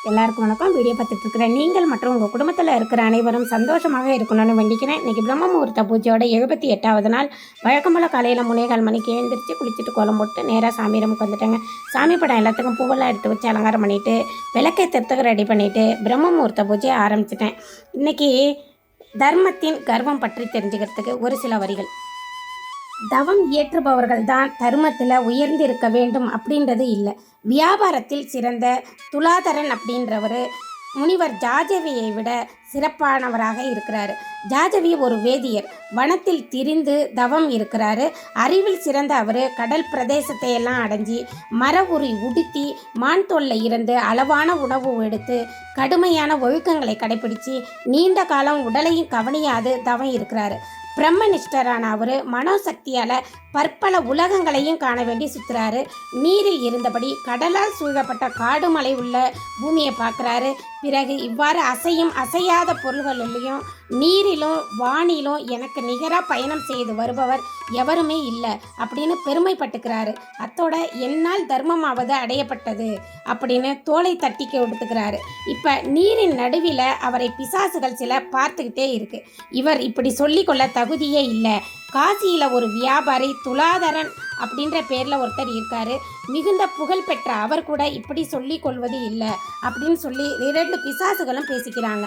எல்லாருக்கும் வணக்கம். வீடியோ பார்த்துட்டு இருக்கிற நீங்கள் மற்றும் உங்கள் குடும்பத்தில் இருக்கிற அனைவரும் சந்தோஷமாக இருக்கணும்னு வேண்டிக்கிறேன். இன்றைக்கி பிரம்ம முகூர்த்த பூஜையோட 78வது நாள். வழக்கம் போல் காலையில் 3:15 மணிக்கு எழுந்திரிச்சு குளிச்சுட்டு கோலம் போட்டு நேராக சாமி ரூமுக்கு வந்துட்டேங்க. சாமி படம் எல்லாத்துக்கும் பூவெல்லாம் எடுத்து வச்சு அலங்காரம் பண்ணிவிட்டு விளக்கேற்றத்துக்கு ரெடி பண்ணிவிட்டு பிரம்ம முகூர்த்த பூஜையை ஆரம்பிச்சிட்டேன். இன்றைக்கி தர்மத்தின் கர்வம் பற்றி தெரிஞ்சுக்கிறதுக்கு ஒரு சில வரிகள். தவம் இயற்றுபவர்கள் தான் தர்மத்தில் உயர்ந்திருக்க வேண்டும் அப்படின்றது இல்லை. வியாபாரத்தில் சிறந்த துலாதரன் அப்படின்றவர் முனிவர் ஜாஜவியை விட சிறப்பானவராக இருக்கிறார். ஜாஜவி ஒரு வேதியர், வனத்தில் திரிந்து தவம் இருக்கிறாரு. அறிவில் சிறந்த அவர் கடல் பிரதேசத்தை எல்லாம் அடைஞ்சி மர உரி உடுத்தி மான் தோல்ல இருந்து அளவான உணவு எடுத்து கடுமையான ஒழுக்கங்களை கடைபிடித்து நீண்ட காலம் உடலையும் கவனியாது தவம் இருக்கிறாரு. பிரம்மனிஷ்டரான அவர் மனோசக்தியால் பற்பல உலகங்களையும் காண வேண்டி சுற்றுறாரு. நீரில் இருந்தபடி கடலால் சூழப்பட்ட காடு மலை உள்ள பூமியை பார்க்குறாரு. பிறகு இவ்வாறு அசையும் அசையாத பொருள்களிலையும் நீரிலும் வானிலும் எனக்கு நிகராக பயணம் செய்து வருபவர் எவருமே இல்லை அப்படின்னு பெருமைப்பட்டுக்கிறாரு. அத்தோட என்னால் தர்மமாவது அடையப்பட்டது அப்படின்னு தோலை தட்டி கொடுத்துக்கிறாரு. இப்போ நீரின் நடுவில் அவரை பிசாசுகள் சில பார்த்துக்கிட்டே இருக்கு. இவர் இப்படி சொல்லிக்கொள்ள தகுதியே இல்லை. காசியில் ஒரு வியாபாரி துலாதரன் அப்படின்ற பேரில் ஒருத்தர் இருக்காரு. மிகுந்த புகழ் பெற்ற அவர் கூட இப்படி சொல்லி கொள்வது இல்லை அப்படின்னு சொல்லி 2 பிசாசுகளும் பேசிக்கிறாங்க.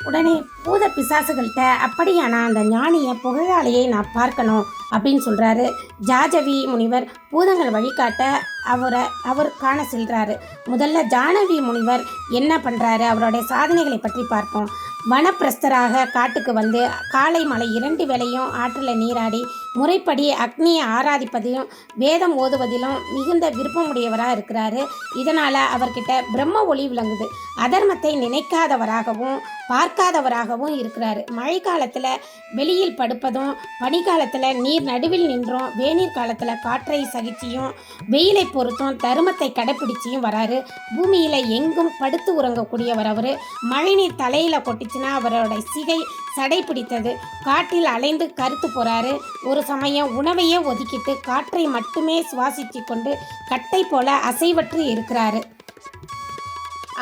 உடனே பூத பிசாசுகள்கிட்ட அப்படியானா அந்த ஞானியை புகழாளியை நான் பார்க்கணும் அப்படின்னு சொல்கிறாரு. ஜாஜவி முனிவர் பூதங்கள் வழிகாட்ட அவர் காண செல்கிறாரு. முதல்ல ஜானவி முனிவர் என்ன பண்ணுறாரு, அவருடைய சாதனைகளை பற்றி பார்ப்போம். வனப்பிரஸ்தராக காட்டுக்கு வந்து காலை மலை 2 வேளையும் ஆற்றில் நீராடி முறைப்படி அக்னியை ஆராதிப்பதிலும் வேதம் ஓதுவதிலும் மிகுந்த விருப்பமுடையவராக இருக்கிறாரு. இதனால் அவர்கிட்ட பிரம்ம ஒளி விளங்குது. அதர்மத்தை நினைக்காதவராகவும் பார்க்காதவராகவும் இருக்கிறாரு. மழை காலத்தில் வெளியில் படுப்பதும் பனிக்காலத்தில் நீர் நடுவில் நின்றும் வேநீர் காலத்தில் காற்றை சகிச்சியும் வெயிலை பொறுத்தும் தர்மத்தை கடைப்பிடிச்சியும் வராரு. பூமியில் எங்கும் படுத்து உறங்கக்கூடியவர் அவர். மழைநீர் தலையில் கொட்டிச்சுன்னா அவரோட சிகை சடை பிடித்தது. காட்டில் அலைந்து கருத்து போகிறாரு. ஒரு சமயம் உணவையே ஒதுக்கிட்டு காற்றை மட்டுமே சுவாசித்து கொண்டு கட்டை போல அசைவற்று இருக்கிறாரு.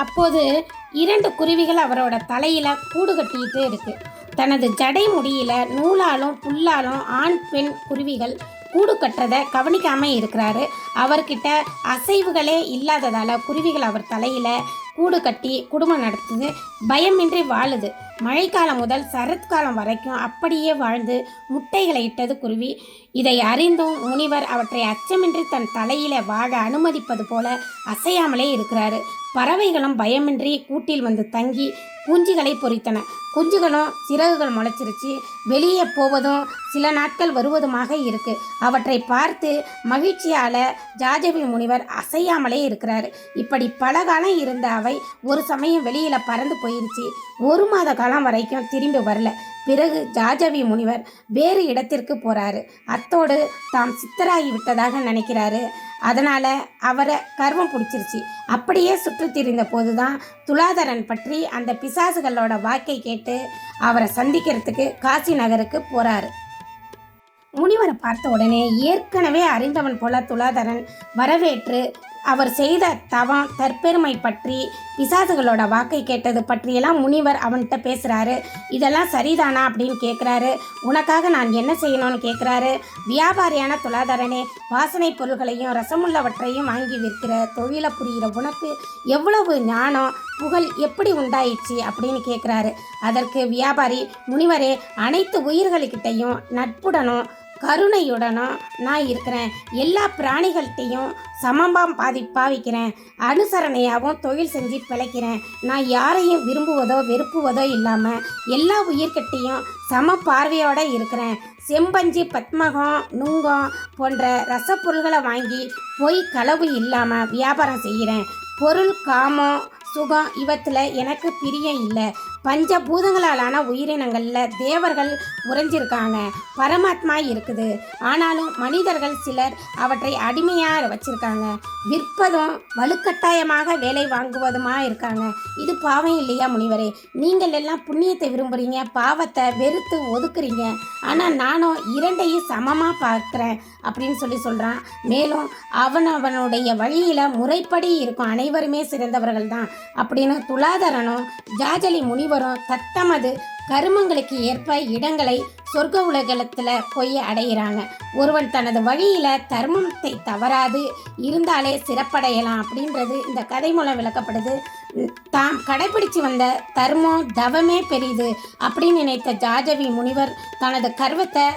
அப்போது 2 குருவிகள் அவரோட தலையில் கூடு கட்டிக்கிட்டு இருக்கு. தனது ஜடை முடியில நூலாலும் புல்லாலும் ஆண் பெண் குருவிகள் கூடு கட்டுறதை கவனிக்காமல் இருக்கிறாரு. அவர்கிட்ட அசைவுகளே இல்லாததால் குருவிகள் அவர் தலையில் கூடு கட்டி குடும்பம் நடத்துது. பயமின்றி வாழுது. மழைக்காலம் முதல் சரத்காலம் வரைக்கும் அப்படியே வாழ்ந்து முட்டைகளை இட்டது குருவி. இதை அறிந்தும் முனிவர் அவற்றை அச்சமின்றி தன் தலையில வாழ அனுமதிப்பது போல அசையாமலே இருக்கிறாரு. பறவைகளும் பயமின்றி கூட்டில் வந்து தங்கி குஞ்சுகளை பொறித்தன. குஞ்சுகளும் சிறகுகள் முளைச்சிருச்சு. வெளியே போவதும் சில நாட்கள் வருவதுமாக இருக்கு. அவற்றை பார்த்து மகிழ்ச்சியால் ஜாஜவி முனிவர் அசையாமலே இருக்கிறாரு. இப்படி பல காலம் இருந்த அவை ஒரு சமயம் வெளியில் பறந்து போயிருச்சு. 1 மாத காலம் வரைக்கும் திரும்பி வரல. பிறகு ஜாஜவி முனிவர் வேறு இடத்திற்கு போகிறாரு. அத்தோடு தாம் சித்தராகி விட்டதாக நினைக்கிறாரு. அதனால் அவரை கர்வம் பிடிச்சிருச்சு. அப்படியே சுற்றி திரிந்த போது தான் துலாதரன் பற்றி அந்த பிசாசுகளோட வாக்கை கேட்டு அவரை சந்திக்கிறதுக்கு காசி நகருக்கு போகிறாரு. முனிவரை பார்த்த உடனே ஏற்கனவே அறிந்தவன் போல துலாதரன் வரவேற்று அவர் செய்த தவம் தற்பெருமை பற்றி பிசாசுகளோட வாக்கை கேட்டது பற்றியெல்லாம் முனிவர் அவன்கிட்ட பேசுகிறாரு. இதெல்லாம் சரிதானா அப்படின்னு கேட்குறாரு. உனக்காக நான் என்ன செய்யணும்னு கேட்குறாரு. வியாபாரியான துலாதரனே, வாசனை பொருள்களையும் ரசமுள்ளவற்றையும் வாங்கி விற்கிற தொழிலை புரிகிற உனக்கு எவ்வளவு ஞானம் புகழ் எப்படி உண்டாயிடுச்சு அப்படின்னு கேட்குறாரு. அதற்கு வியாபாரி, முனிவரே, அனைத்து உயிர்களுக்கிட்டையும் நட்புடனும் கருணையுடனும் நான் இருக்கிறேன். எல்லா பிராணிகள்கிட்டையும் சமமாக பாவிக்கிறேன். அனுசரணையாகவும் தொழில் செஞ்சு பிழைக்கிறேன். நான் யாரையும் விரும்புவதோ வெறுப்புவதோ இல்லாமல் எல்லா உயிர்கிட்டையும் சம பார்வையோடு இருக்கிறேன். செம்பஞ்சு பத்மகம் நுங்கம் போன்ற ரசப்பொருள்களை வாங்கி பொய் களவு இல்லாமல் வியாபாரம் செய்கிறேன். பொருள் காமம் சுகம் இவற்றில் எனக்கு பிரியம் இல்லை. பஞ்சபூதங்களாலான உயிரினங்களில் தேவர்கள் உறைஞ்சிருக்காங்க, பரமாத்மா இருக்குது. ஆனாலும் மனிதர்கள் சிலர் அவற்றை அடிமையாக வச்சுருக்காங்க, விற்பதும் வலுக்கட்டாயமாக வேலை வாங்குவதுமா இருக்காங்க. இது பாவம் இல்லையா முனிவரே? நீங்கள் எல்லாம் புண்ணியத்தை விரும்புகிறீங்க, பாவத்தை வெறுத்து ஒதுக்குறீங்க. ஆனால் நானும் இரண்டையும் சமமாக பார்க்குறேன் அப்படின்னு சொல்கிறான். மேலும் அவனுடைய வழியில் முறைப்படி இருக்கும் அனைவருமே சிறந்தவர்கள் தான் அப்படின்னு துலாதரனும் ஜாஜலி முனிவரும் தத்தமது கருமங்களுக்கு ஏற்ப இடங்களை சொர்க்க உலகத்தில் போய் அடைகிறாங்க. ஒருவன் தனது வழியில் தர்மத்தை தவறாது இருந்தாலே சிறப்படையலாம் அப்படின்றது இந்த கதை மூலம் விளக்கப்படுது. தாம் கடைபிடிச்சு வந்த தர்மம் தவமே பெரிது அப்படின்னு நினைத்த ஜாஜவி முனிவர் தனது கர்வத்தை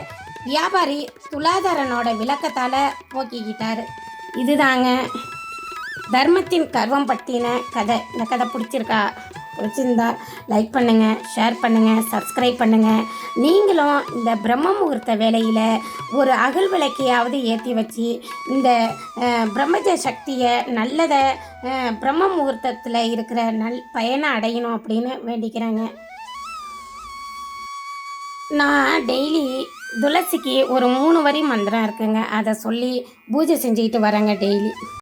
வியாபாரி துலாதரனோட விளக்கத்தால் போக்கிக்கிட்டார். இதுதாங்க தர்மத்தின் கர்வம் பற்றின கதை. இந்த கதை பிடிச்சிருந்தா லைக் பண்ணுங்கள், ஷேர் பண்ணுங்கள், சப்ஸ்கிரைப் பண்ணுங்கள். நீங்களும் இந்த பிரம்ம முகூர்த்த வேலையில் ஒரு அகல் விளக்கையாவது ஏற்றி வச்சு இந்த பிரம்மஜ சக்தியை நல்லதை பிரம்ம முகூர்த்தத்தில் இருக்கிற பயனை அடையணும் அப்படின்னு வேண்டிக்கிறாங்க. நான் டெய்லி துளசிக்கு ஒரு 3 வரி மந்திரம் இருக்குங்க, அதை சொல்லி பூஜை செஞ்சுக்கிட்டு வரேங்க டெய்லி.